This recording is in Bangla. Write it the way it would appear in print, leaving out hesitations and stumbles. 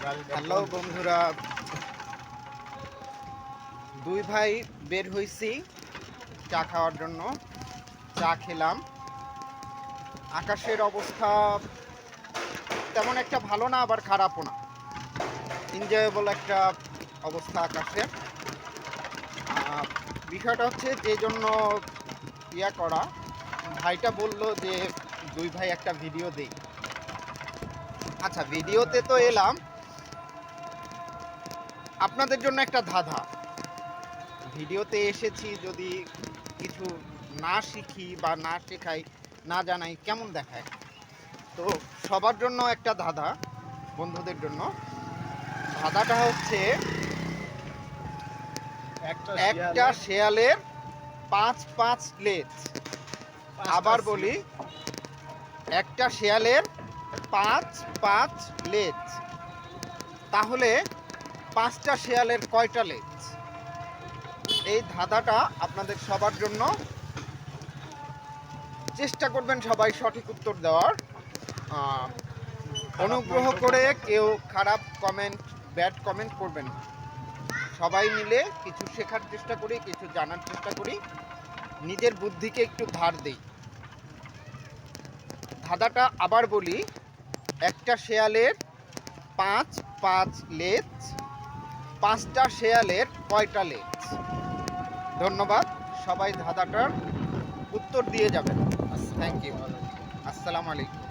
হ্যালো বন্ধুরা, দুই ভাই বের হইছি চা খাওয়ার জন্য। চা খেলাম। আকাশের অবস্থা তেমন একটা ভালো না, আবার খারাপও না, এনজয়েবল একটা অবস্থা আকাশের। বিষয়টা হচ্ছে যে জন্য ইয়া করা, ভাইটা বলল যে দুই ভাই একটা ভিডিও দেই। আচ্ছা, ভিডিওতে তো এলাম, আপনাদের জন্য একটা ধাঁধা। ভিডিওতে এসেছি, যদি কিছু না শিখি বা না শেখাই, না জানাই, কেমন দেখায়? তো সবার জন্য একটা ধাঁধা, বন্ধুদের জন্য। ধাঁধাটা হচ্ছে একটা শেয়ালের 5 লেজ। আবার বলি, একটা শেয়ালের 5 লেজ, তাহলে 5টা শেয়ালের কয়টা লেজ? এই ধাঁধাটা আপনাদের সবার জন্য। চেষ্টা করবেন সবাই সঠিক উত্তর দেওয়ার। অনুগ্রহ করে কেউ খারাপ কমেন্ট, ব্যাড কমেন্ট করবেন না। সবাই মিলে কিছু শেখার চেষ্টা করি, কিছু জানার চেষ্টা করি, নিজের বুদ্ধিকে একটু ধার দেই। ধাঁধাটা আবার বলি, একটা শেয়ালের 5 লেজ, 5টা শেয়ালের কয়টা লেজ? ধন্যবাদ। সবাই ধাঁধাটার উত্তর দিয়ে যাবেন। Thank you. আসসালামু আলাইকুম।